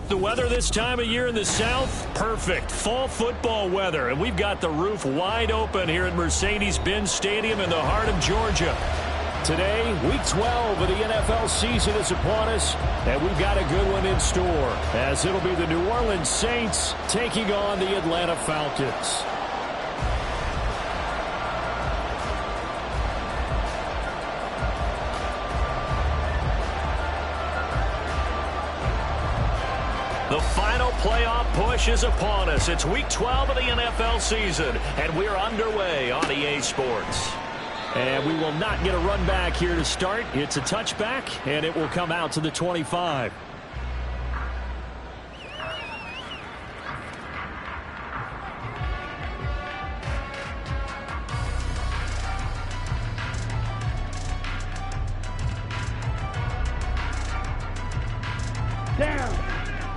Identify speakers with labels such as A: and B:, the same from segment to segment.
A: The weather this time of year in the South, perfect. Fall football weather, and we've got the roof wide open here at Mercedes-Benz Stadium in the heart of Georgia. Today, Week 12 of the NFL season is upon us, and we've got a good one in store, as it'll be the New Orleans Saints taking on the Atlanta Falcons. The final playoff push is upon us. It's Week 12 of the NFL season, and we're underway on EA Sports. And we will not get a run back here to start. It's a touchback, and it will come out to the 25.
B: Down.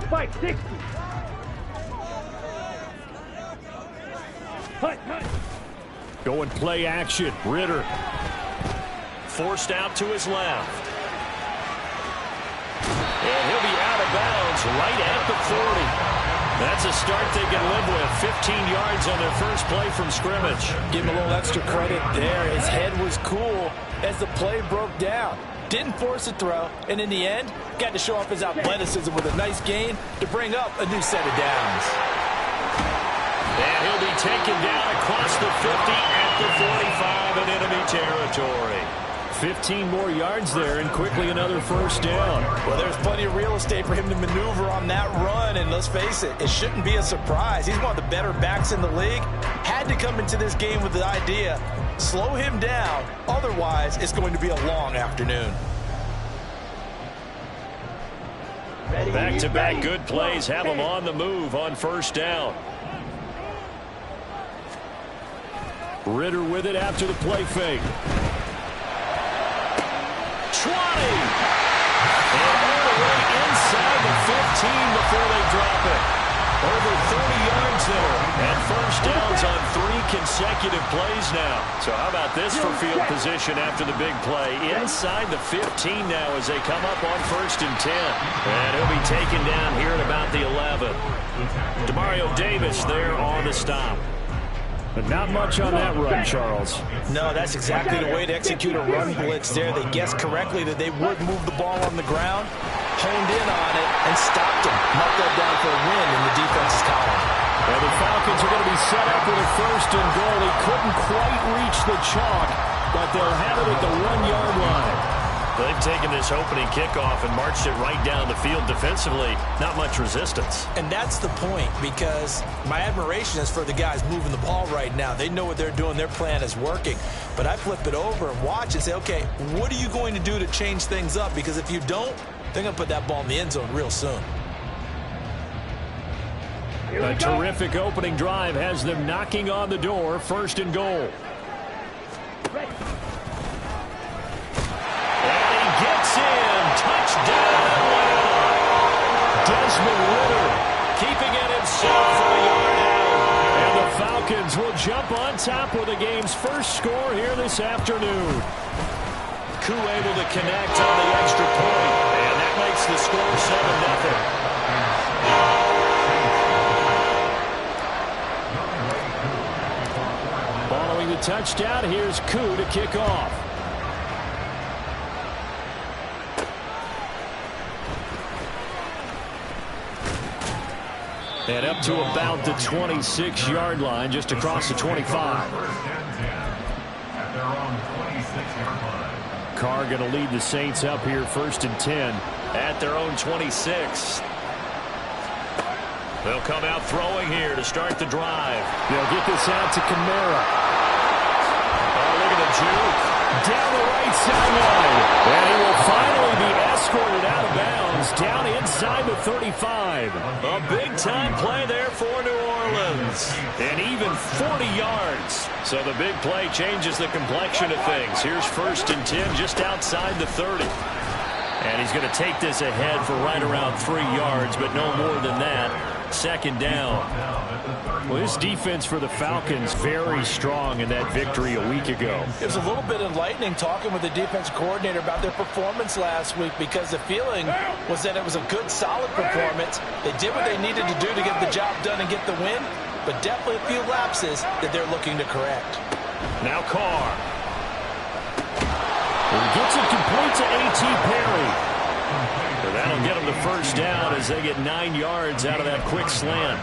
B: Fight 60. Hut.
A: Going play action. Ritter. Forced out to his left. And he'll be out of bounds right at the 40. That's a start they can live with. 15 yards on their first play from scrimmage.
C: Give him a little extra credit there. His head was cool as the play broke down. Didn't force a throw, and in the end, got to show off his athleticism with a nice gain to bring up a new set of downs.
A: And he'll be taken down across the 50 at the 45 in enemy territory. 15 more yards there, and quickly another first down.
C: Well, there's plenty of real estate for him to maneuver on that run, and let's face it, it shouldn't be a surprise. He's one of the better backs in the league. Had to come into this game with the idea, slow him down, otherwise it's going to be a long afternoon.
A: Back-to-back good plays have him on the move on first down. Ritter with it after the play fake. 20! And all the way inside the 15 before they drop it. Over 30 yards there. And first downs on 3 consecutive plays now. So how about this for field position after the big play? Inside the 15 now as they come up on 1st and 10. And he'll be taken down here at about the 11. Demario Davis there on the stop. But not much on that run, Charles.
C: No, that's exactly the way to execute a run blitz there. They guessed correctly that they would move the ball on the ground, honed in on it, and stopped him. Marked that down for a win in the defense's column.
A: Well, the Falcons are going to be set up with a 1st and goal. He couldn't quite reach the chalk, but they'll have it at the 1-yard line. They've taken this opening kickoff and marched it right down the field defensively. Not much resistance.
C: And that's the point, because my admiration is for the guys moving the ball right now. They know what they're doing. Their plan is working. But I flip it over and watch and say, okay, what are you going to do to change things up? Because if you don't, they're going to put that ball in the end zone real soon.
A: A terrific opening drive has them knocking on the door. 1st and goal. Gets in. Touchdown. Desmond Ritter keeping it himself for a yard out. And the Falcons will jump on top with the game's first score here this afternoon. Koo able to connect on the extra point. And that makes the score 7-0. Following the touchdown, here's Koo to kick off. And up to about the 26-yard line, just across the 25. Carr going to lead the Saints up here 1st and 10 at their own 26. They'll come out throwing here to start the drive. They'll get this out to Kamara. Oh, look at the juke. Down the right sideline. And he will finally be escorted out of bounds down inside the 35. A big-time play there for New Orleans. And even 40 yards. So the big play changes the complexion of things. Here's 1st and 10 just outside the 30. And he's going to take this ahead for right around 3 yards, but no more than that. 2nd down. Well, this defense for the Falcons very strong in that victory a week ago.
C: It was a little bit enlightening talking with the defensive coordinator about their performance last week, because the feeling was that it was a good, solid performance. They did what they needed to do to get the job done and get the win, but definitely a few lapses that they're looking to correct.
A: Now Carr. He gets it complete to A.T. Perry. So that'll get them the first down as they get 9 yards out of that quick slant.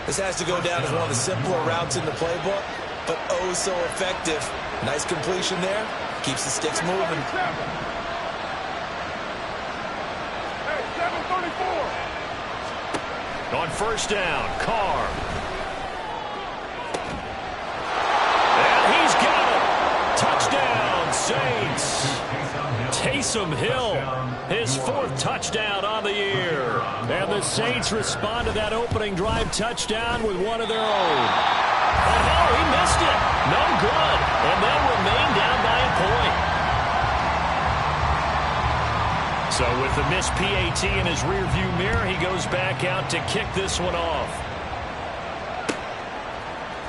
C: This has to go down as one of the simpler routes in the playbook, but oh so effective. Nice completion there. Keeps the sticks moving.
A: On first down, Carr. And he's got it. Touchdown, Saints. Taysom Hill, his 4th touchdown on the year. And the Saints respond to that opening drive touchdown with one of their own. Oh, no, he missed it. No good. And they'll remain down by a point. So with the missed PAT in his rearview mirror, he goes back out to kick this one off.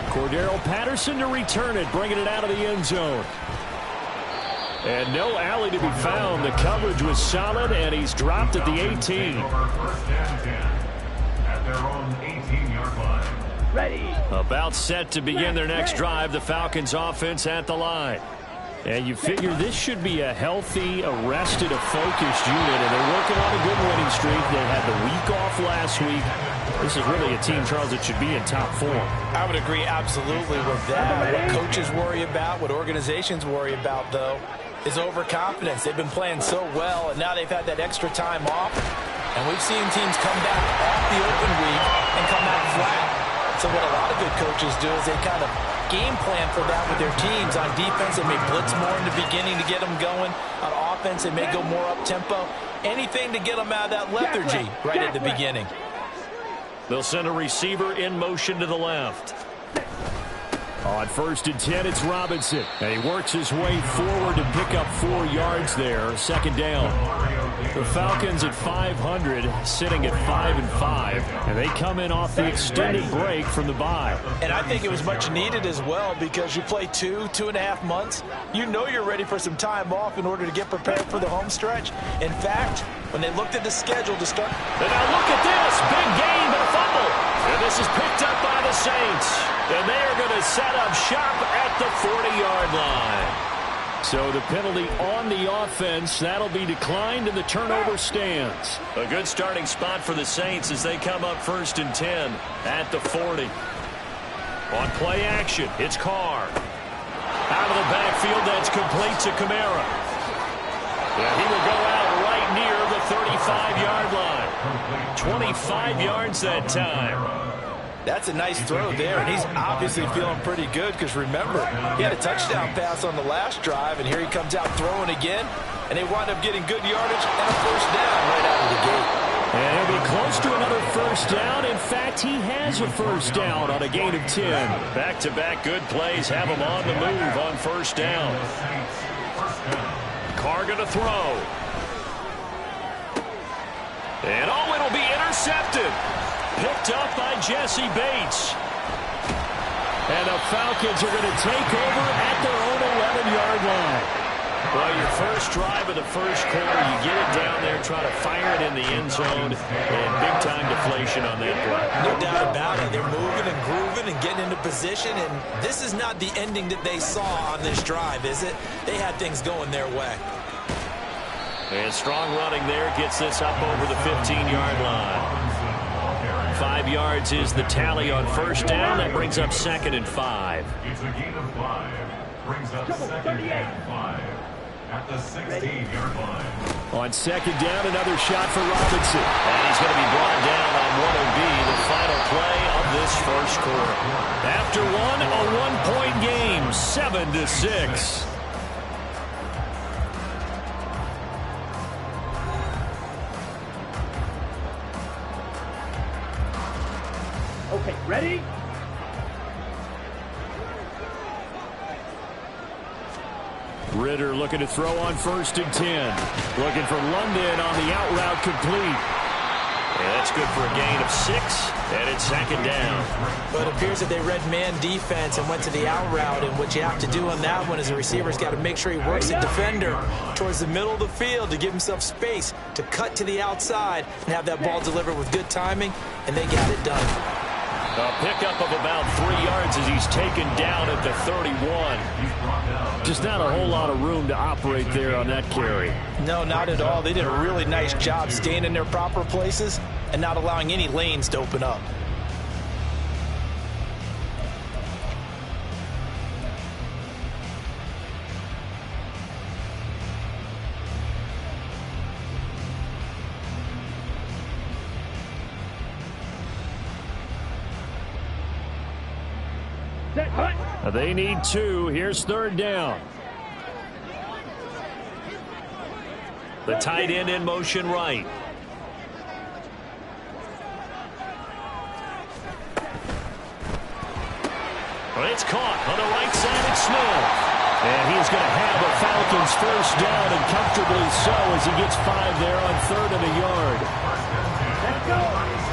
A: Cordero Patterson to return it, bringing it out of the end zone. And no alley to be found. The coverage was solid, and he's dropped at the 18.
B: Ready.
A: About set to begin their next drive, the Falcons offense at the line. And you figure this should be a healthy, arrested, a focused unit, and they're working on a good winning streak. They had the week off last week. This is really a team, Charles, that should be in top form.
C: I would agree absolutely with that. What coaches worry about, what organizations worry about, though, is overconfidence. They've been playing so well, and now they've had that extra time off. And we've seen teams come back off the open week and come out flat. So what a lot of good coaches do is they kind of game plan for that with their teams. On defense, they may blitz more in the beginning to get them going. On offense, they may go more up-tempo. Anything to get them out of that lethargy right at the beginning.
A: They'll send a receiver in motion to the left. On 1st and 10, it's Robinson. And he works his way forward to pick up 4 yards there. 2nd down. The Falcons at 500, sitting at 5-5. And they come in off the extended break from the bye.
C: And I think it was much needed as well, because you play 2.5 months. You know you're ready for some time off in order to get prepared for the home stretch. In fact, when they looked at the schedule to start.
A: And now look at this. Big gain, but a fumble. And this is picked up by the Saints. And they are going to set up shop at the 40-yard line. So the penalty on the offense, that'll be declined, and the turnover stands. A good starting spot for the Saints as they come up 1st and 10 at the 40. On play action, it's Carr. Out of the backfield, that's complete to Kamara. Yeah, he will go out right near the 35-yard line. 25 yards that time.
C: That's a nice throw there, and he's obviously feeling pretty good, because remember, he had a touchdown pass on the last drive, and here he comes out throwing again, and they wind up getting good yardage and a first down right out of the gate.
A: And he'll be close to another first down. In fact, he has a first down on a gain of 10. Back-to-back good plays have him on the move on first down. Carr going to throw. And oh, it'll be intercepted. Picked up by Jesse Bates. And the Falcons are going to take over at their own 11-yard line. Well, your first drive of the first quarter, you get it down there, try to fire it in the end zone, and big-time deflation on that play.
C: No doubt about it. They're moving and grooving and getting into position, and this is not the ending that they saw on this drive, is it? They had things going their way.
A: And strong running there gets this up over the 15-yard line. 5 yards is the tally on first down. That brings up 2nd and 5.
D: It's a gain of 5. Brings up 2nd and 5 at the 16-yard line.
A: On 2nd down, another shot for Robinson. And he's going to be brought down on what will be the final play of this first quarter. After one, a one-point game, 7-6.
B: Okay, ready?
A: Ritter looking to throw on 1st and 10. Looking for London on the out route complete. And that's good for a gain of 6, and it's second down.
C: But it appears that they read man defense and went to the out route, and what you have to do on that one is the receiver's got to make sure he works the defender towards the middle of the field to give himself space to cut to the outside and have that ball delivered with good timing, and they got it done.
A: A pickup of about 3 yards as he's taken down at the 31.
E: Just not a whole lot of room to operate there on that carry.
C: No, not at all. They did a really nice job staying in their proper places and not allowing any lanes to open up.
E: They need 2. Here's third down.
A: The tight end in motion right. Well, it's caught on the right side. It's Smith. And he's going to have a Falcons first down, and comfortably so, as he gets 5 there on 3rd and a yard.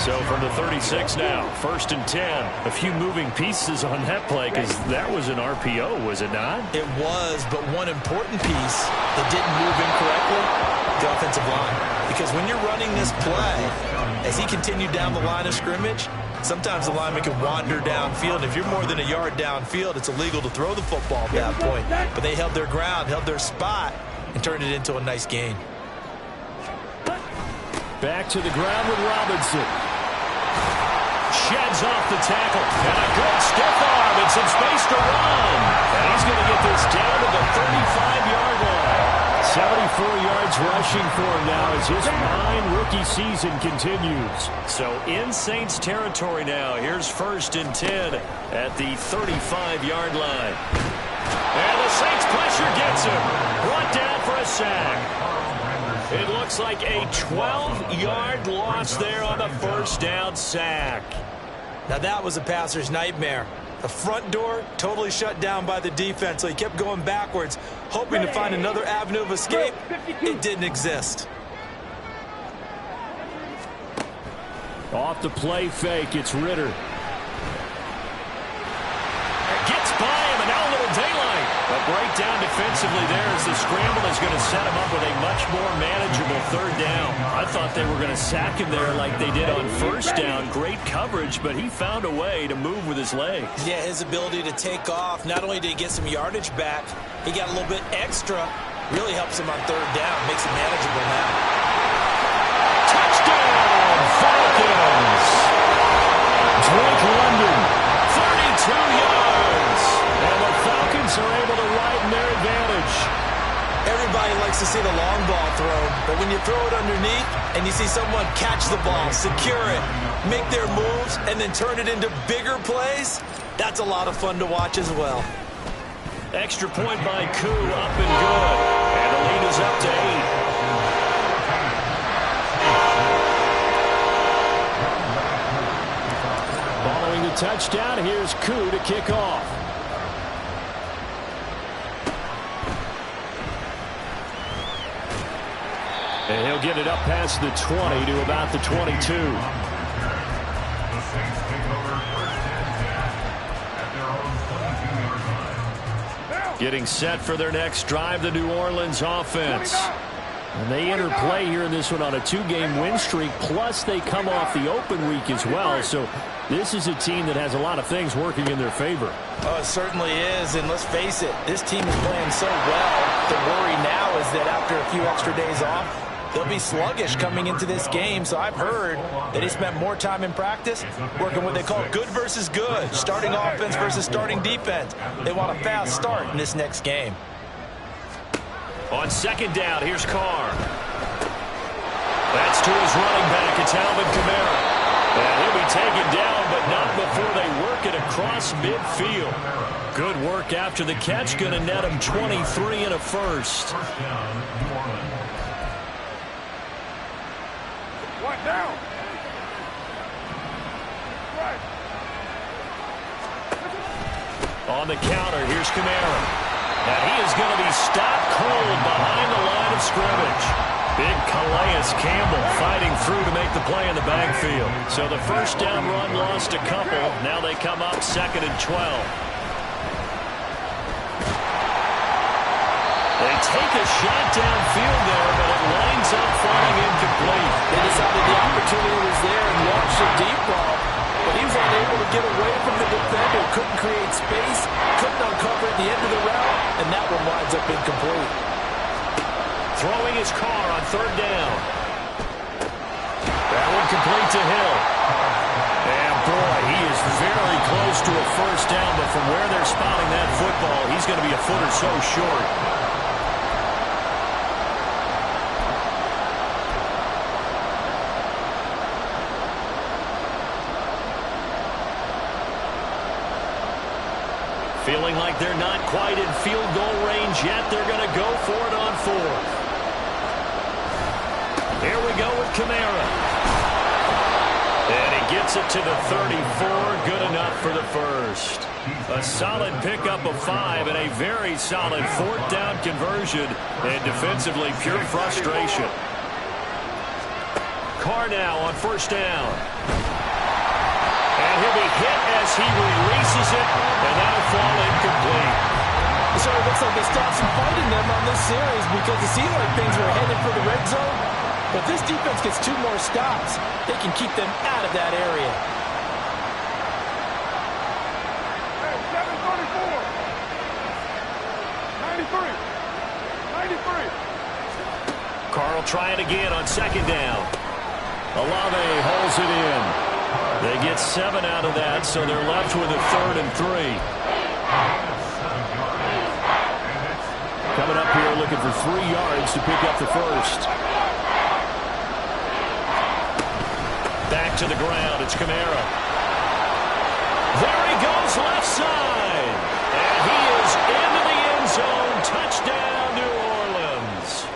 A: So from the 36 now, 1st and 10. A few moving pieces on that play, because that was an RPO, was it not?
C: It was, but one important piece that didn't move incorrectly, the offensive line. Because when you're running this play, as he continued down the line of scrimmage, sometimes the lineman can wander downfield. If you're more than a yard downfield, it's illegal to throw the football at that point. But they held their ground, held their spot, and turned it into a nice gain.
E: Back to the ground with Robinson.
A: Sheds off the tackle. And a good stiff arm and some space to run. And he's going to get this down to the 35-yard line.
E: 74 yards rushing for him now as his fine rookie season continues.
A: So in Saints territory now. Here's 1st and 10 at the 35-yard line. And the Saints pressure gets him. Brought down for a sack. It looks like a 12-yard loss there on the first down sack.
C: Now that was a passer's nightmare. The front door totally shut down by the defense, so he kept going backwards, hoping to find another avenue of escape. It didn't exist.
E: Off the play fake, it's Ritter.
A: Gets by him, and now a little daylight. A breakdown defensively there as the scramble is going to set him up with a much more manageable 3rd down.
E: I thought they were going to sack him there like they did on 1st down. Great coverage, but he found a way to move with his legs.
C: Yeah, his ability to take off, not only did he get some yardage back, he got a little bit extra. Really helps him on 3rd down, makes it manageable now.
A: Touchdown, Falcons!
E: Drake London.
A: 32 yards.
E: And the Falcons are able to widen their advantage.
C: Everybody likes to see the long ball thrown, but when you throw it underneath and you see someone catch the ball, secure it, make their moves, and then turn it into bigger plays, that's a lot of fun to watch as well.
A: Extra point by Koo, up and good. And the lead is up to 8.
E: Following the touchdown, here's Koo to kick off. And he'll get it up past the 20 to about the 22.
D: The Saints take over 1st and 10 at their own 22-yard line.
A: Getting set for their next drive, the New Orleans offense.
E: And they enter play here in this one on a 2-game win streak, plus they come off the open week as well. So this is a team that has a lot of things working in their favor.
C: Oh, it certainly is, and let's face it, this team is playing so well. The worry now is that after a few extra days off, they'll be sluggish coming into this game. So I've heard that he spent more time in practice working what they call good versus good, starting offense versus starting defense. They want a fast start in this next game.
A: On 2nd down, here's Carr. That's to his running back. It's Alvin Kamara. And he'll be taken down, but not before they work it across midfield. Good work after the catch. Going to net him 23 and a first.
D: First down, New Orleans.
B: One down.
A: On the counter, here's Kamara. And he is going to be stopped cold behind the line of scrimmage.
E: Big Calais Campbell fighting through to make the play in the backfield. So the first down run lost a couple. Now they come up 2nd and 12. They take a shot downfield there, but it lines up falling incomplete.
C: They decided the opportunity was there and launched a deep ball, but he was unable to get away from the defender. Couldn't create space, couldn't uncover at the end of the route, and that one winds up incomplete.
E: Throwing his car on 3rd down. That one complete to Hill. And boy, he is very close to a first down, but from where they're spotting that football, he's going to be a foot or so short. Feeling like they're not quite in field goal range yet. They're going to go for it on 4th. Here we go with Kamara. And he gets it to the 34. Good enough for the first. A solid pickup of 5 and a very solid 4th down conversion. And defensively, pure frustration. Carr now on 1st down. And he'll be hit as he releases it, and that'll fall incomplete.
C: So it looks like they stopped some fighting them on this series because it seemed like things were headed for the red zone. But this defense gets 2 more stops. They can keep them out of that area.
B: Hey, 734. 93.
E: Carr will try it again on 2nd down. Olave holds it in. They get 7 out of that, so they're left with a 3rd and 3. Coming up here looking for 3 yards to pick up the first. Back to the ground. It's Kamara. There he goes left side. And he is into the end zone. Touchdown, New Orleans.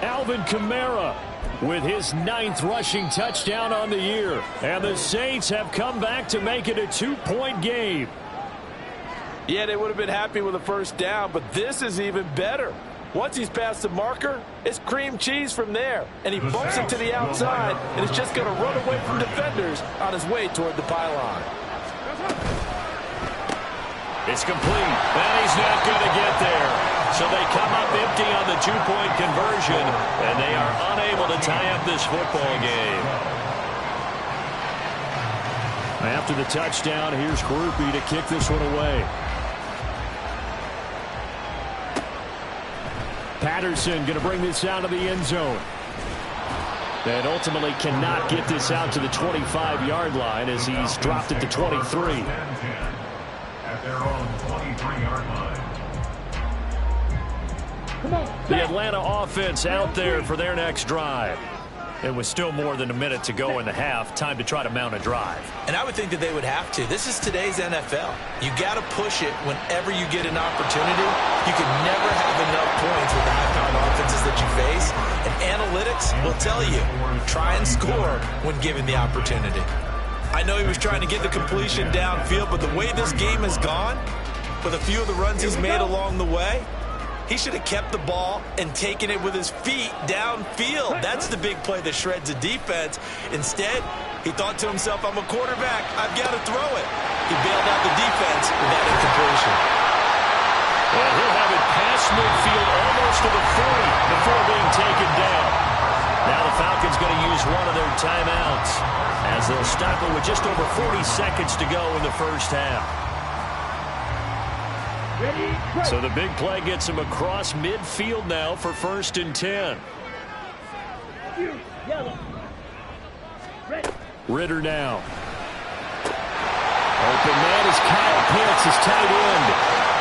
E: Alvin Kamara with his 9th rushing touchdown on the year. And the Saints have come back to make it a 2-point game.
C: Yeah, they would have been happy with a first down, but this is even better. Once he's past the marker, it's cream cheese from there. And he bumps it to the outside, and it's just going to run away from defenders on his way toward the pylon.
E: It's complete, and he's not going to get there. So they come up empty on the 2-point conversion, and they are unable to tie up this football game. After the touchdown, here's Grupe to kick this one away. Patterson going to bring this out of the end zone. And ultimately cannot get this out to the 25-yard line as he's dropped it to 23.
D: At their own 23-yard line.
E: The Atlanta offense out there for their next drive. It was still more than a minute to go in the half. Time to try to mount a drive.
C: And I would think that they would have to. This is today's NFL. You got to push it whenever you get an opportunity. You can never have enough points with the high-powered offenses that you face. And analytics will tell you, try and score when given the opportunity. I know he was trying to get the completion downfield, but the way this game has gone, with a few of the runs he's made along the way, he should have kept the ball and taken it with his feet downfield. That's the big play that shreds a defense. Instead, he thought to himself, I'm a quarterback. I've got to throw it. He bailed out the defense with that incompletion.
E: And he'll have it past midfield almost to the 40 before being taken down. Now the Falcons going to use one of their timeouts as they'll stop it with just over 40 seconds to go in the first half. So the big play gets him across midfield now for 1st and 10. Ritter now. Open man is Kyle Pitts, his tight end.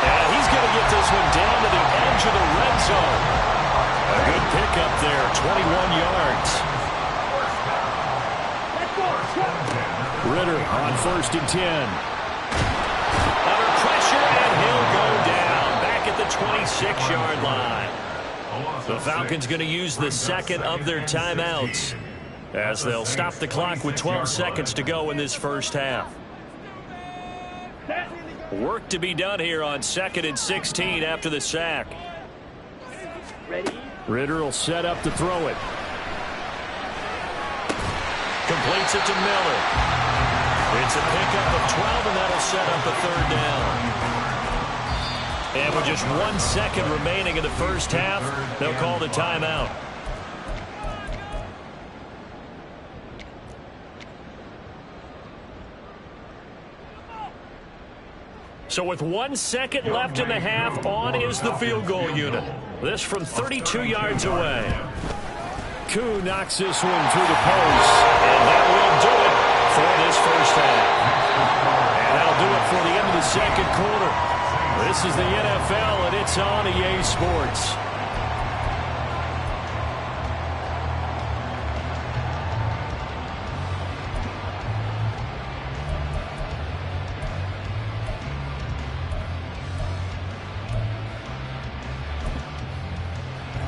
E: And he's going to get this one down to the edge of the red zone. A good pickup there, 21 yards. Ritter on 1st and 10. Under pressure, and he'll go down back at the 26-yard line. The Falcons going to use the second of their timeouts as they'll stop the clock with 12 seconds to go in this first half. Work to be done here on 2nd and 16 after the sack. Ritter will set up to throw it. Completes it to Miller. It's a pickup of 12, and that'll set up a third down. And with just 1 second remaining in the first half, they'll call the timeout. So with 1 second left in the half, on is the field goal unit. This from 32 yards away. Koo knocks this one through the post, and that will do it for this first half. And that'll do it for the end of the second quarter. This is the NFL, and it's on EA Sports.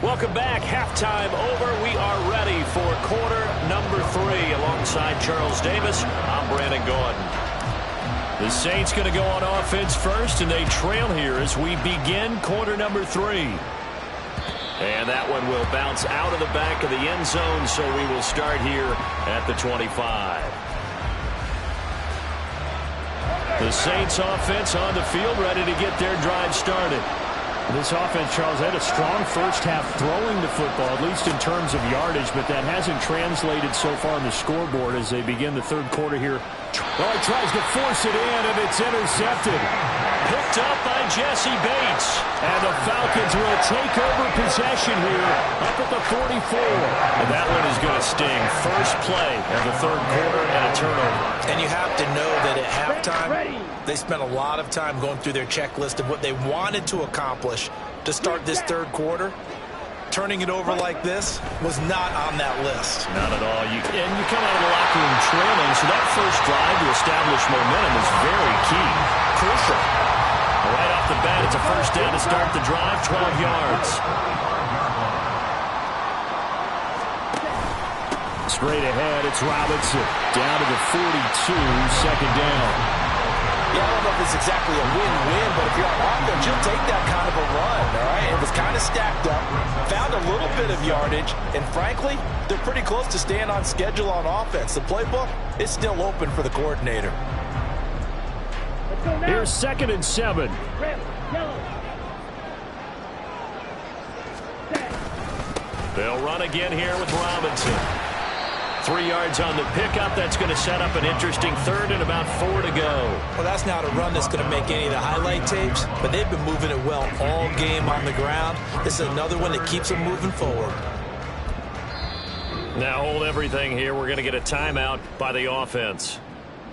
E: Welcome back. Halftime over. We are ready for quarter number 3. Alongside Charles Davis, I'm Brandon Gaudin. The Saints going to go on offense first, and they trail here as we begin quarter number 3. And that one will bounce out of the back of the end zone, so we will start here at the 25. The Saints offense on the field, ready to get their drive started. This offense, Charles, had a strong first half throwing the football, at least in terms of yardage, but that hasn't translated so far on the scoreboard as they begin the third quarter here. Well, he tries to force it in, and it's intercepted. Picked up by Jesse Bates. And the Falcons will take over possession here up at the 44. And that one is going to sting. First play of the third quarter and a turnover.
C: And you have to know that at halftime, they spent a lot of time going through their checklist of what they wanted to accomplish to start this third quarter. Turning it over like this was not on that list.
E: Not at all. And you come out of the locker room trailing, so that first drive to establish momentum is very key. Crucial. Right off the bat, it's a first down to start the drive, 12 yards. Straight ahead, it's Robinson. Down to the 42, second down.
C: Yeah, I don't know if it's exactly a win-win, but if you're on offense, you'll take that kind of a run, all right? It was kind of stacked up, found a little bit of yardage, and frankly, they're pretty close to staying on schedule on offense. The playbook is still open for the coordinator.
E: Here's 2nd and 7. They'll run again here with Robinson. 3 yards on the pickup. That's going to set up an interesting third and about 4 to go.
C: Well, that's not a run that's going to make any of the highlight tapes, but they've been moving it well all game on the ground. This is another one that keeps them moving forward.
E: Now hold everything here. We're going to get a timeout by the offense.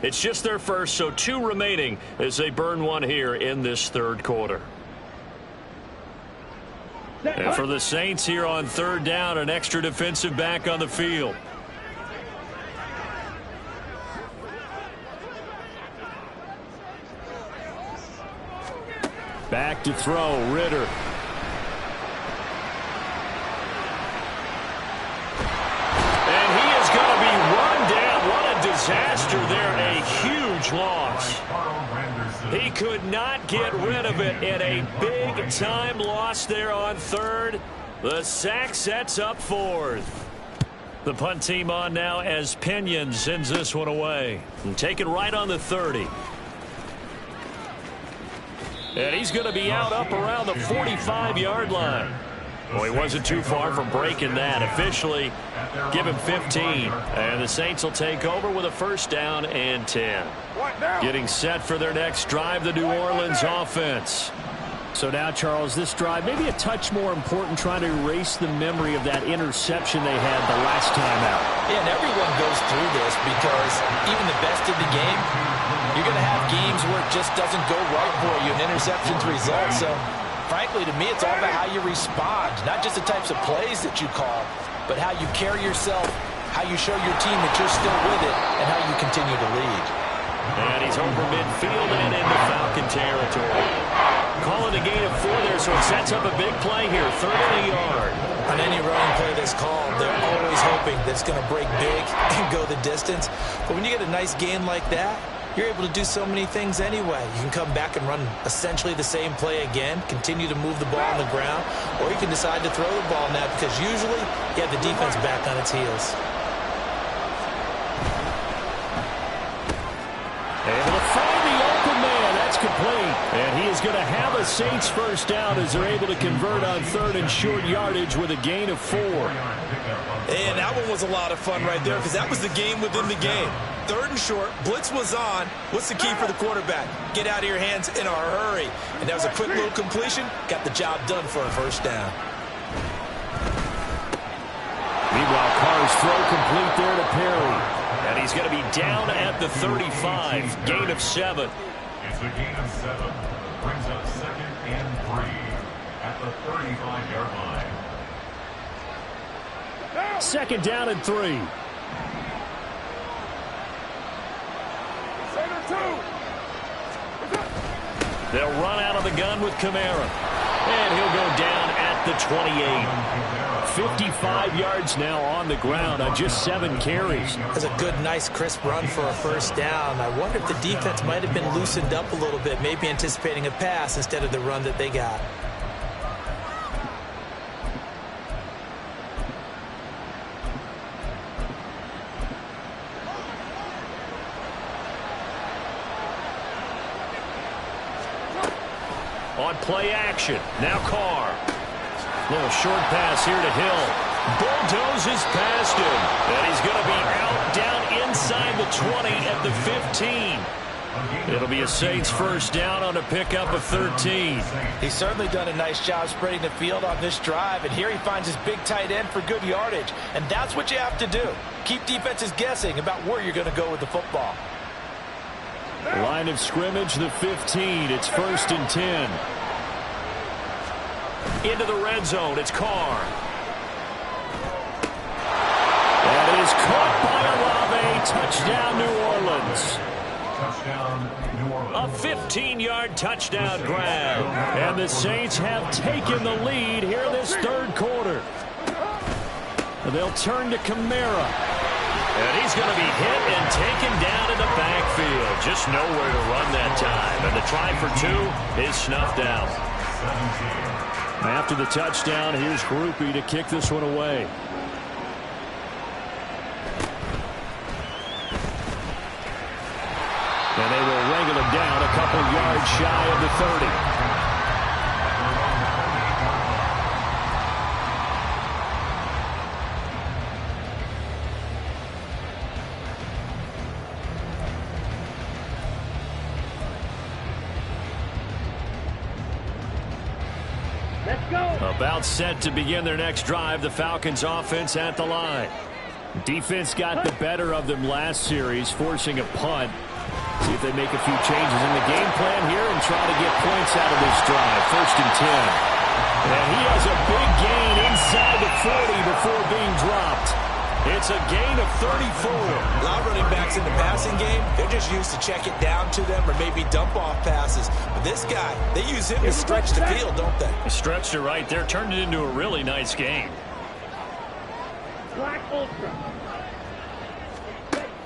E: It's just their first, so 2 remaining as they burn one here in this third quarter. And for the Saints here on third down, an extra defensive back on the field. Back to throw, Ritter. And he is going to be run down. What a disaster there. A huge loss. He could not get rid of it in a big-time loss there on third. The sack sets up 4th. The punt team on now as Pinion sends this one away. And taken right on the 30. And he's going to be out up around the 45-yard line. Well, he wasn't too far from breaking that. Officially, give him 15. And the Saints will take over with a first down and 10. Getting set for their next drive, the New Orleans offense. So now, Charles, this drive maybe a touch more important, trying to erase the memory of that interception they had the last time out.
C: Yeah, and everyone goes through this because even the best of the game, you're going to have games where it just doesn't go right for you, and interceptions result. So, frankly, to me, it's all about how you respond, not just the types of plays that you call, but how you carry yourself, how you show your team that you're still with it, and how you continue to lead.
E: And he's over midfield and into Falcon territory. Calling a gain of 4 there, so it sets up a big play here, 3rd and a yard.
C: On any running play that's called, they're always hoping that it's going to break big and go the distance. But when you get a nice gain like that, you're able to do so many things anyway. You can come back and run essentially the same play again, continue to move the ball on the ground, or you can decide to throw the ball now because usually you have the defense back on its heels.
E: Able to find the open man. That's complete. And he is going to have a Saints first down as they're able to convert on 3rd and short yardage with a gain of 4.
C: And that one was a lot of fun right there because that was the game within the game. 3rd and short, blitz was on. What's the key for the quarterback? Get out of your hands in a hurry. And that was a quick little completion. Got the job done for a first down.
E: Meanwhile, Carr's throw complete there to Perry. And he's going to be down at the 35. Gain of 7.
D: It's a gain of 7. Brings up 2nd and 3 at the 35-yard line.
E: 2nd down and 3. They'll run out of the gun with Kamara. And he'll go down at the 28. 55 yards now on the ground on just 7 carries.
C: That's a good, nice, crisp run for a first down. I wonder if the defense might have been loosened up a little bit, maybe anticipating a pass instead of the run that they got.
E: On play action. Now Carr. Little short pass here to Hill. Bulldozes past him. And he's going to be out down inside the 20 at the 15. It'll be a Saints first down on a pickup of 13.
C: He's certainly done a nice job spreading the field on this drive. And here he finds his big tight end for good yardage. And that's what you have to do. Keep defenses guessing about where you're going to go with the football.
E: Line of scrimmage, the 15. It's 1st and 10. Into the red zone. It's Carr. That is caught by Olave. Touchdown, New Orleans. A 15-yard touchdown grab. And the Saints have taken the lead here in this 3rd quarter. They'll turn to Kamara. And he's going to be hit and taken down in the backfield. Just nowhere to run that time. And the try for 2 is snuffed out. After the touchdown, here's Grupe to kick this one away. And they will wrangle him down a couple yards shy of the 30. About set to begin their next drive. The Falcons offense at the line. Defense got the better of them last series, forcing a punt. See if they make a few changes in the game plan here and try to get points out of this drive. 1st and 10. And he has a big gain inside the 40 before being dropped. It's a gain of 34.
C: A lot of running backs in the passing game, they're just used to check it down to them or maybe dump off passes. But this guy, they use him to stretch the field, don't they?
E: He stretched it right there, turned it into a really nice game.
B: Black Ultra.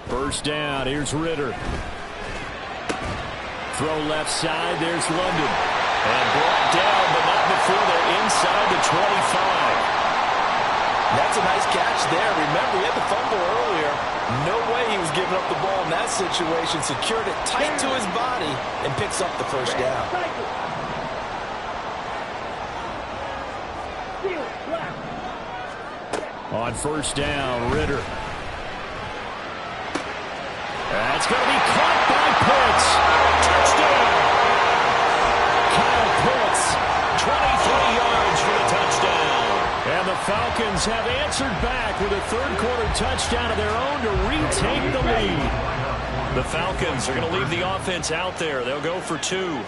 E: First down, here's Ritter. Throw left side, there's London. And brought down, but not before they're inside the 25.
C: That's a nice catch there. Remember, he had the fumble earlier. No way he was giving up the ball in that situation. Secured it tight to his body and picks up the first down.
E: On first down, Ritter. That's going to be caught by Pitts. Touchdown! Kyle Pitts, 23 yards for the touchdown. And the Falcons have answered back with a 3rd quarter touchdown of their own to retake the lead. The Falcons are going to leave the offense out there. They'll go for 2.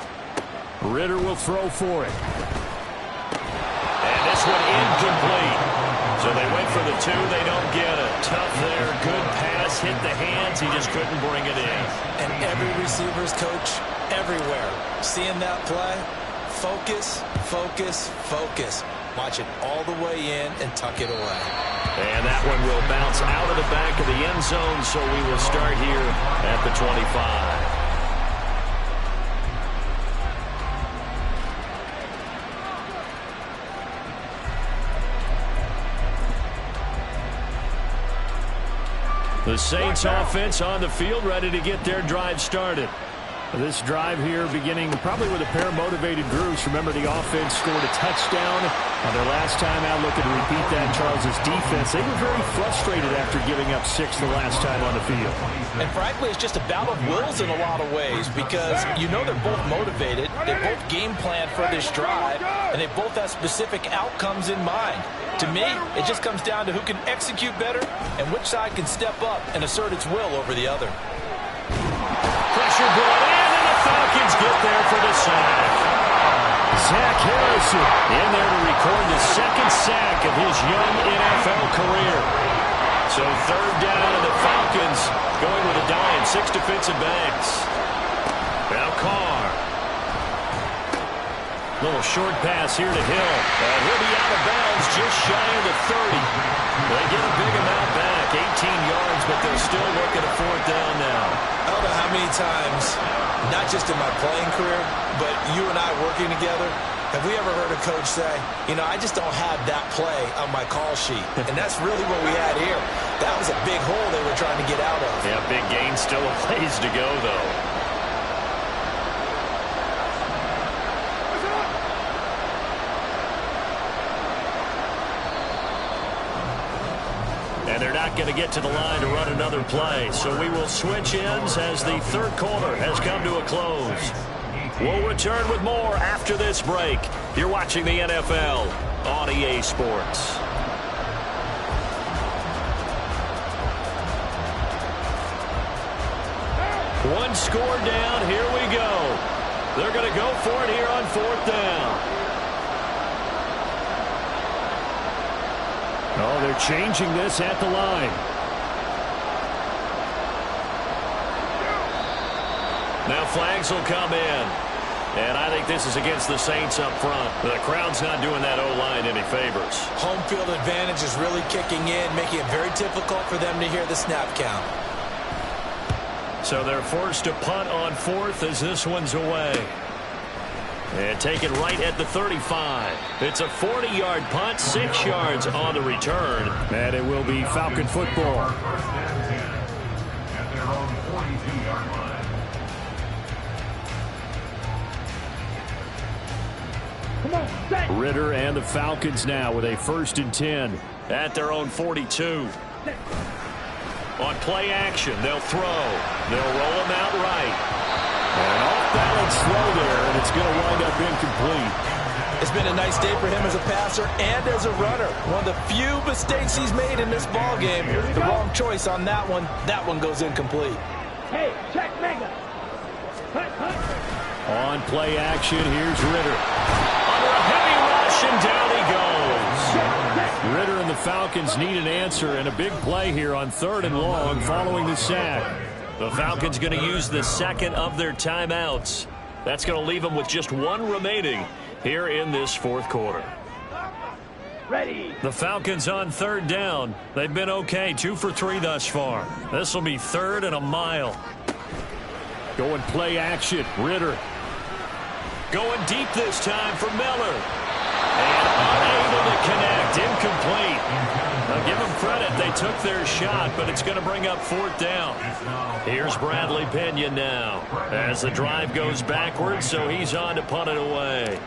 E: Ritter will throw for it. And this one incomplete. So they went for the 2. They don't get it. Tough there. Good pass. Hit the hands. He just couldn't bring it in.
C: And every receiver's coach everywhere. Seeing that play, focus, focus, focus. Watch it all the way in and tuck it away.
E: And that one will bounce out of the back of the end zone, so we will start here at the 25. The Saints offense on the field, ready to get their drive started.
A: This drive here beginning probably with a pair of motivated groups. Remember, the offense scored a touchdown on their last time out. Looking to repeat that. Charles's defense, they were very frustrated after giving up 6 the last time on the field.
C: And frankly, it's just a battle of wills in a lot of ways because you know they're both motivated. They both game plan for this drive, and they both have specific outcomes in mind. To me, it just comes down to who can execute better and which side can step up and assert its will over the other.
E: Pressure brought in, and the Falcons get there for the sack. Zach Harrison in there to record the second sack of his young NFL career. So third down, and the Falcons going with a dime, 6 defensive backs. Now Carr. Little short pass here to Hill. And he'll be out of bounds just shy of the 30. They get a big amount back, 18 yards, but they're still looking at 4th down now.
C: I don't know how many times, not just in my playing career, but you and I working together, have we ever heard a coach say, you know, I just don't have that play on my call sheet. And that's really what we had here. That was a big hole they were trying to get out of.
E: Yeah, big gain, still a ways to go, though. And they're not going to get to the line to run another play. So we will switch ends as the third quarter has come to a close. We'll return with more after this break. You're watching the NFL on EA Sports. One score down. Here we go. They're going to go for it here on 4th down.
A: Oh, they're changing this at the line.
E: Now flags will come in. And I think this is against the Saints up front. The crowd's not doing that O-line any favors.
C: Home field advantage is really kicking in, making it very difficult for them to hear the snap count.
E: So they're forced to punt on 4th as this one's away. And take it right at the 35. It's a 40-yard punt, 6 yards on the return.
A: And it will be Falcon football.
D: First and 10 at their own 42-yard line.
B: Come on, set.
A: Ritter and the Falcons now with a 1st and 10.
E: At their own 42. On play action, they'll throw. They'll roll him out right.
A: And off-balance throw there, and it's going to wind up incomplete.
C: It's been a nice day for him as a passer and as a runner. One of the few mistakes he's made in this ball game. The wrong choice on that one. That one goes incomplete.
B: Hey, check mega.
A: On play action, here's Ritter.
E: Under a heavy rush, and down he goes.
A: Ritter and the Falcons need an answer, and a big play here on 3rd and long following the sack.
E: The Falcons going to use the second of their timeouts. That's going to leave them with just one remaining here in this 4th quarter.
B: Ready.
E: The Falcons on 3rd down. They've been okay, 2 for 3 thus far. This will be 3rd and a mile.
A: Going play action, Ritter.
E: Going deep this time for Miller. And unable to connect, incomplete. Now give them credit, they took their shot, but it's going to bring up 4th down. Here's Bradley Pinion now as the drive goes backwards, so he's on to punt it away.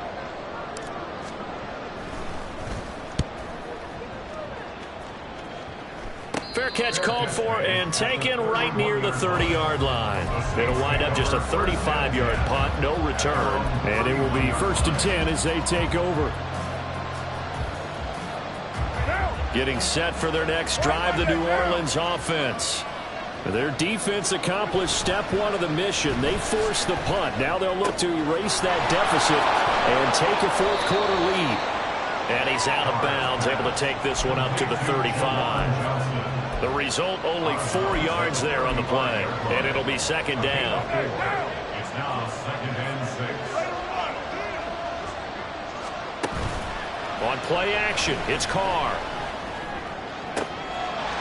E: Fair catch called for and taken right near the 30-yard line. It'll wind up just a 35-yard punt, no return.
A: And it will be 1st and 10 as they take over.
E: Getting set for their next drive, the New Orleans offense. Their defense accomplished step 1 of the mission. They forced the punt. Now they'll look to erase that deficit and take a 4th quarter lead. And he's out of bounds, able to take this one up to the 35. The result, only 4 yards there on the play. And it'll be 2nd down.
D: It's now 2nd and 6.
E: On play action, it's Carr.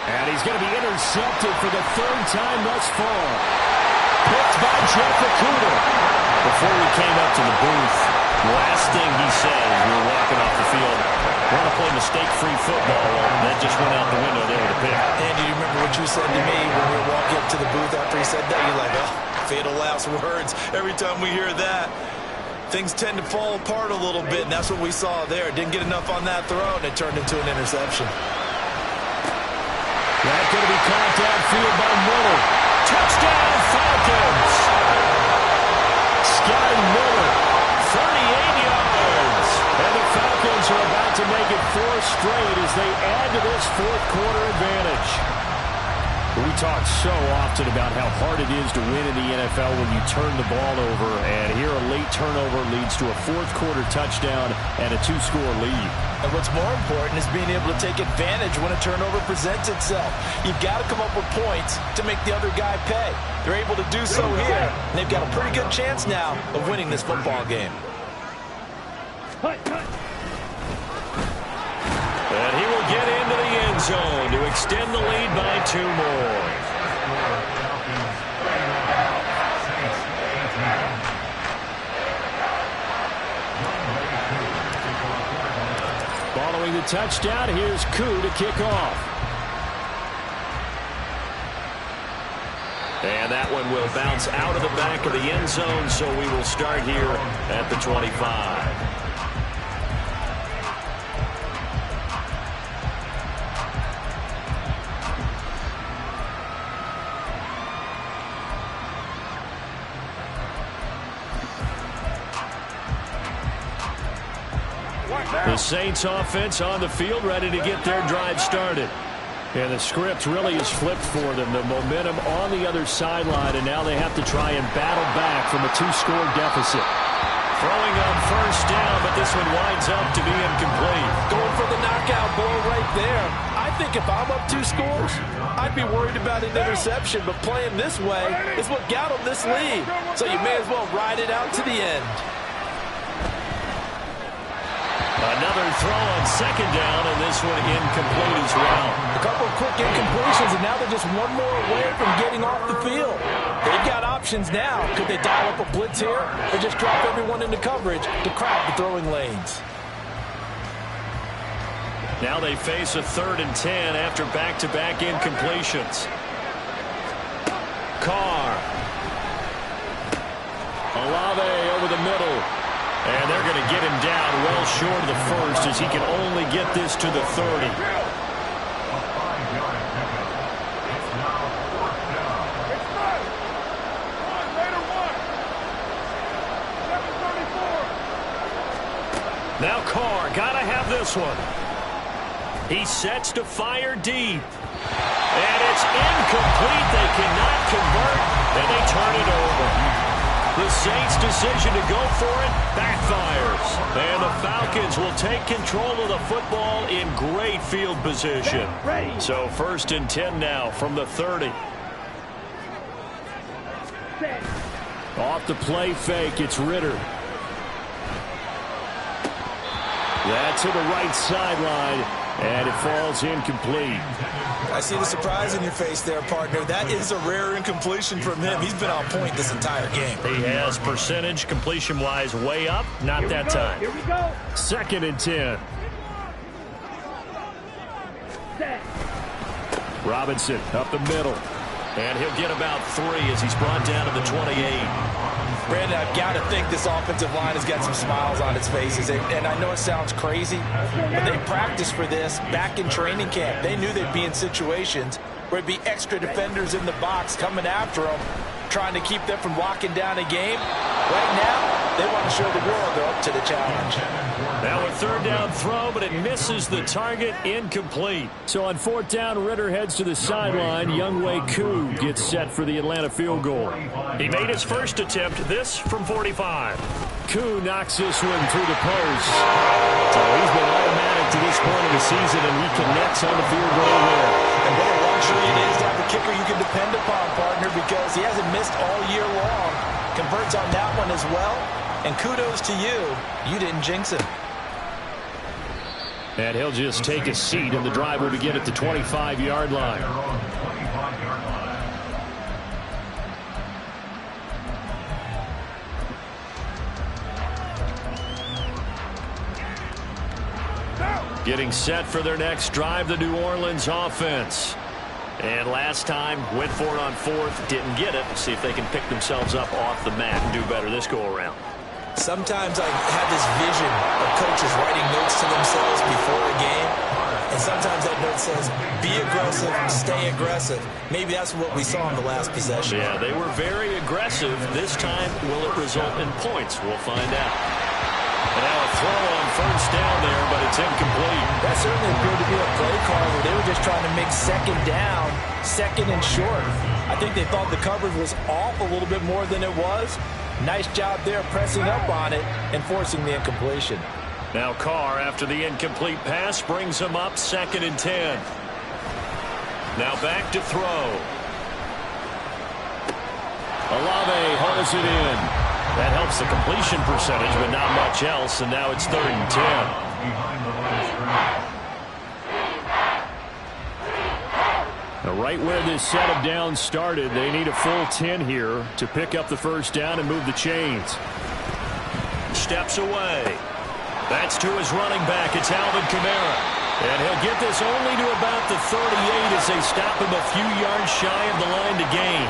E: And he's going to be intercepted for the third time thus far. Picked by Jeff Okudah. Before he came up to the booth, last thing he said as we were walking off the field, want to play mistake-free football. Well, that just went out the window there with the pick.
C: Andy, you remember what you said to me when we were walking up to the booth after he said that? You're like, oh, fatal last words. Every time we hear that, things tend to fall apart a little bit, and that's what we saw there. Didn't get enough on that throw, and it turned into an interception.
E: That's going to be caught downfield by Miller. Touchdown, Falcons! Sky Miller, 38 yards. And the Falcons are about to make it 4 straight as they add to this fourth-quarter advantage. We talk so often about how hard it is to win in the NFL when you turn the ball over, and here a late turnover leads to a fourth-quarter touchdown and a 2-score lead.
C: And what's more important is being able to take advantage when a turnover presents itself. You've got to come up with points to make the other guy pay. They're able to do so here, and they've got a pretty good chance now of winning this football game.
E: And he will get into the end zone to extend the lead by 2 more. Following the touchdown, here's Koo to kick off. And that one will bounce out of the back of the end zone, so we will start here at the 25. The Saints offense on the field, ready to get their drive started. And the script really is flipped for them. The momentum on the other sideline, and now they have to try and battle back from a 2-score deficit. Throwing on first down, but this one winds up to be incomplete.
C: Going for the knockout blow right there. I think if I'm up 2 scores, I'd be worried about an interception, but playing this way is what got them this lead. So you may as well ride it out to the end.
E: Another throw on second down, and this one incomplete as well.
C: A couple of quick incompletions, and now they're just one more away from getting off the field. They've got options now. Could they dial up a blitz here or just drop everyone into coverage to crowd the throwing lanes?
E: Now they face a 3rd and 10 after back-to-back incompletions. Carr. Olave over the middle. And they're going to get him down well short of the first as he can only get this to the 30. Now Carr, got to have this one. He sets to fire deep. And it's incomplete. They cannot convert, and they turn it over. The Saints' decision to go for it backfires. And the Falcons will take control of the football in great field position. So 1st and 10 now from the 30. Off the play fake, it's Ritter. That's to the right sideline, and it falls incomplete.
C: I see the surprise in your face there, partner. That is a rare incompletion from him. He's been on point this entire game.
E: He has percentage completion-wise way up. Not that time.
B: Here we go.
E: 2nd and 10. Robinson up the middle. And he'll get about 3 as he's brought down to the 28.
C: Brandon, I've got to think this offensive line has got some smiles on its faces. And I know it sounds crazy, but they practiced for this back in training camp. They knew they'd be in situations where it'd be extra defenders in the box coming after them, trying to keep them from locking down a game. Right now, they want to show the world they're up to the challenge.
E: Now a 3rd down throw, but it misses the target, incomplete. So on 4th down, Ritter heads to the sideline. Younghoe Koo gets set for the Atlanta field goal. He made his first attempt, this from 45. Koo knocks this one through the post. So he's been automatic to this point of the season, and he connects on the field goal there.
C: And what a luxury it is to have a kicker you can depend upon, partner, because he hasn't missed all year long. Converts on that one as well. And kudos to you. You didn't jinx him.
E: And he'll just take a seat, and the drive will begin at the 25-yard line. Getting set for their next drive, the New Orleans offense. And last time, went for it on fourth, didn't get it. See if they can pick themselves up off the mat and do better this go-around.
C: Sometimes I have this vision of coaches writing notes to themselves before a game, and sometimes that note says, be aggressive, stay aggressive. Maybe that's what we saw in the last possession.
E: Yeah, they were very aggressive. This time, will it result in points? We'll find out. And now a throw on first down there, but it's incomplete.
C: That certainly appeared to be a play call where they were just trying to make second down, second and short. I think they thought the coverage was off a little bit more than it was. Nice job there pressing up on it and forcing the incompletion.
E: Now Carr, after the incomplete pass, brings him up 2nd and 10. Now back to throw. Olave hauls it in. That helps the completion percentage, but not much else, and now it's 3rd and 10. Now right where this set of downs started, they need a full 10 here to pick up the first down and move the chains. Steps away. That's to his running back. It's Alvin Kamara. And he'll get this only to about the 38 as they stop him a few yards shy of the line to gain.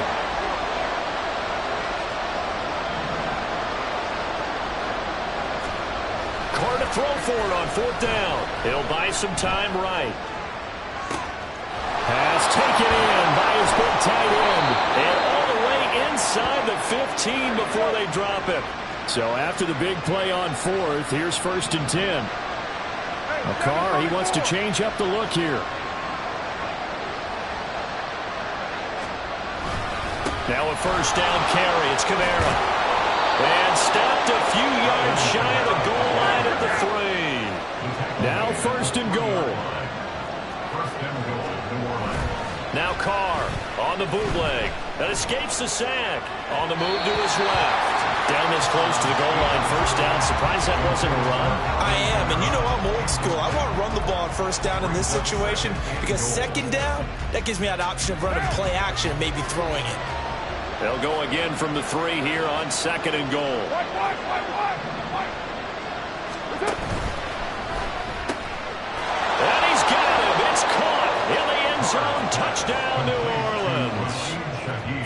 E: Carr to throw for it on 4th down. He'll buy some time right. Pass taken in by his big tight end. And all the way inside the 15 before they drop him. So after the big play on 4th, here's 1st and 10. Now Carr, he wants to change up the look here. Now a first down carry. It's Kamara. And stopped a few yards shy of the goal line at the 3. Now 1st and goal. Now Carr on the bootleg. That escapes the sack. On the move to his left. Down this close to the goal line. First down. Surprised that wasn't a run?
C: I am, and you know I'm old school. I want to run the ball on first down in this situation because second down, that gives me that option of running play action and maybe throwing it.
E: They'll go again from the 3 here on 2nd and goal. And he's got him. It's caught in the end zone. Touchdown, New Orleans.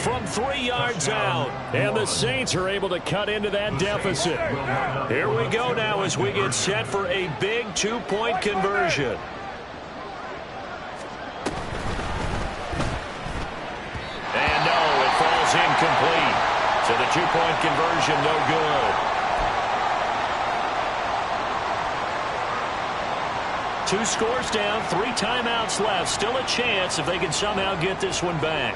E: From 3 yards out. And the Saints are able to cut into that deficit. Here we go now as we get set for a big 2-point conversion. And no, it falls incomplete. So the 2-point conversion no good. 2 scores down, 3 timeouts left. Still a chance if they can somehow get this one back.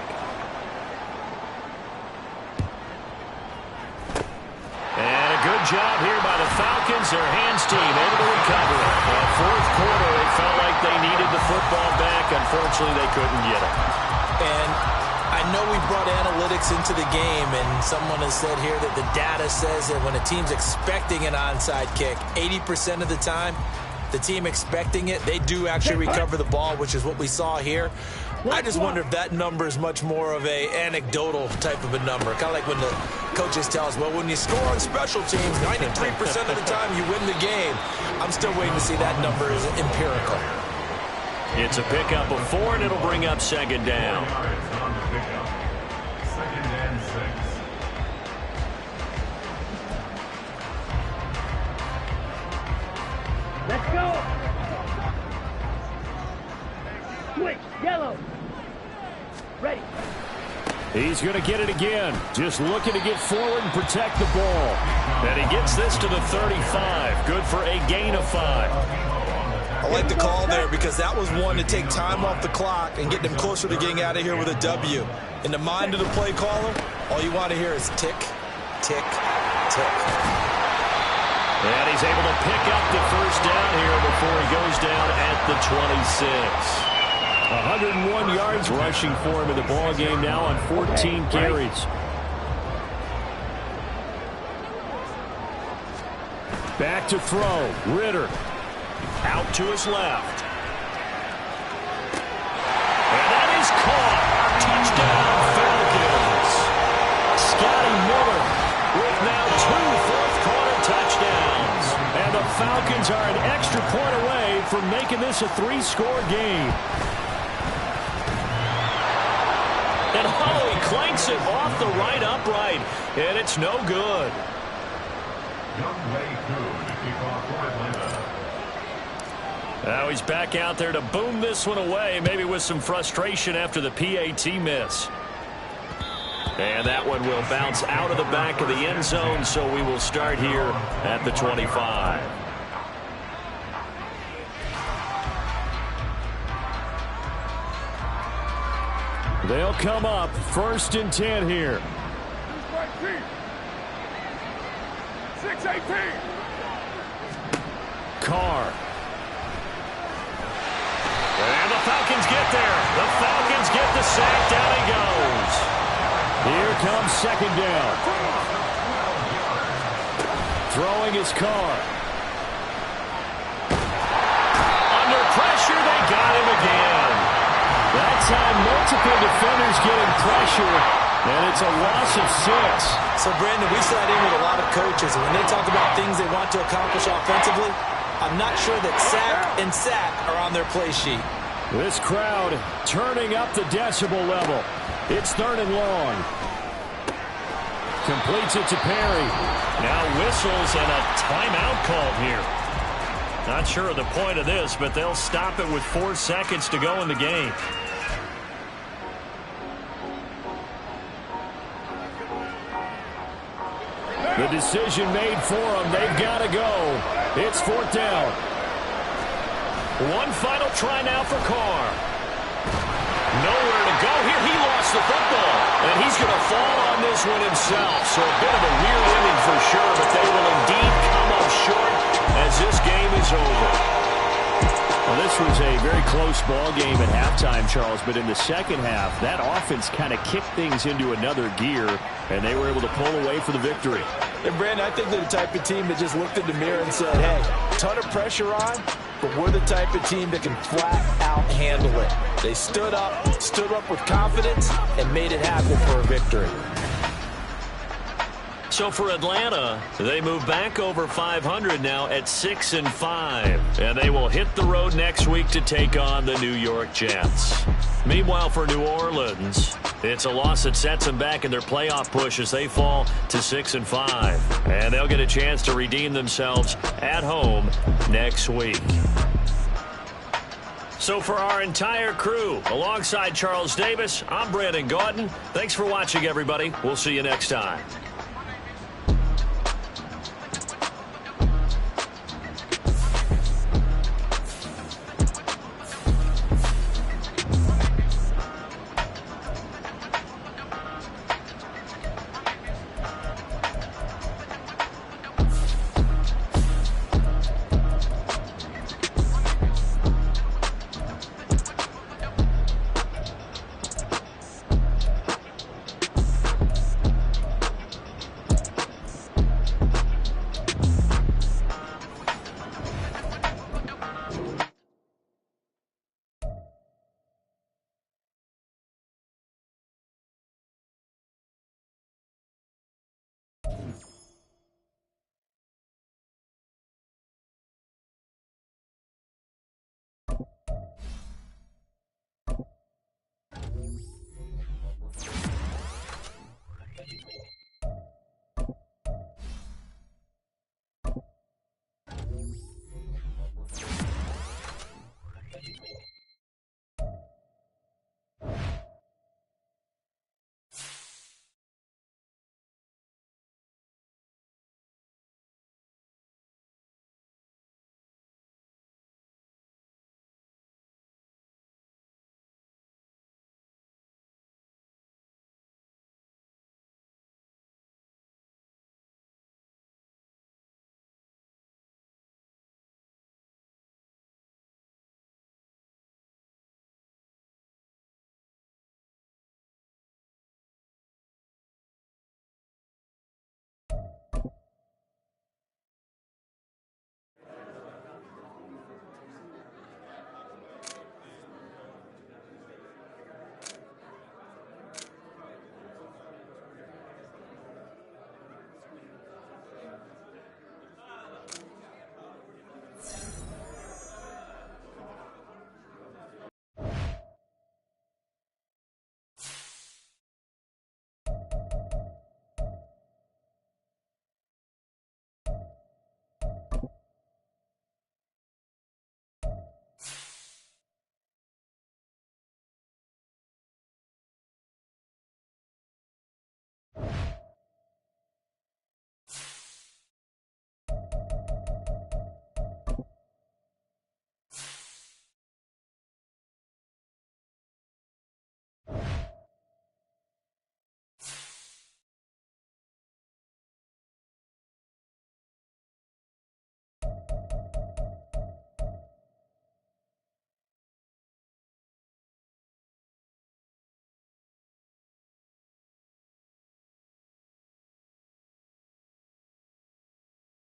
E: And a good job here by the Falcons. Their hands team able to recover it. Well, 4th quarter, they felt like they needed the football back. Unfortunately, they couldn't get it.
C: And I know we brought analytics into the game, and someone has said here that the data says that when a team's expecting an onside kick, 80% of the time, the team expecting it, they do actually recover the ball, which is what we saw here. I just wonder if that number is much more of a anecdotal type of a number. Kind of like when the coaches tell us, well, when you score on special teams, 93% of the time you win the game. I'm still waiting to see that number is empirical.
E: It's a pickup of 4, and it'll bring up 2nd down.
D: 2nd and 6.
B: Let's go. Switch, yellow. Ready.
E: He's going to get it again. Just looking to get forward and protect the ball. And he gets this to the 35. Good for a gain of 5.
C: I like the call there because that was one to take time off the clock and get them closer to getting out of here with a W. In the mind of the play caller, all you want to hear is tick, tick, tick.
E: And he's able to pick up the first down here before he goes down at the 26. 101 yards rushing for him in the ball game now on 14 carries. Back to throw. Ritter. Out to his left. And that is caught. Touchdown, Falcons. Scotty Miller with now 2 fourth-quarter touchdowns. And the Falcons are an extra point away from making this a 3-score game. And Holloway clanks it off the right upright, and it's no good. Now he's back out there to boom this one away, maybe with some frustration after the PAT miss. And that one will bounce out of the back of the end zone, so we will start here at the 25. They'll come up 1st and 10 here.
F: 6-18.
E: Carr. And the Falcons get there. The Falcons get the sack. Down he goes. Here comes 2nd down. Throwing his Carr. Under pressure, they got him again. That time, multiple defenders getting pressure, and it's a loss of 6.
C: So, Brandon, we sat in with a lot of coaches, and when they talk about things they want to accomplish offensively, I'm not sure that sack and sack are on their play sheet.
E: This crowd turning up the decibel level. It's 3rd and long. Completes it to Perry. Now whistles and a timeout called here. Not sure of the point of this, but they'll stop it with 4 seconds to go in the game. The decision made for them. They've got to go. It's 4th down. One final try now for Carr. Nowhere to go here. He lost the football, and he's going to fall on this one himself. So a bit of a weird inning for sure, but they will indeed come up short as this game is over. Well, this was a very close ball game at halftime, Charles, but in the second half, that offense kind of kicked things into another gear, and they were able to pull away for the victory.
C: And, Brandon, I think they're the type of team that just looked in the mirror and said, hey, ton of pressure on, but we're the type of team that can flat out handle it. They stood up with confidence, and made it happen for a victory.
E: So for Atlanta, they move back over 500 now at 6-5, and they will hit the road next week to take on the New York Jets. Meanwhile, for New Orleans, it's a loss that sets them back in their playoff push as they fall to 6-5, and they'll get a chance to redeem themselves at home next week. So for our entire crew, alongside Charles Davis, I'm Brandon Gaudin. Thanks for watching, everybody. We'll see you next time.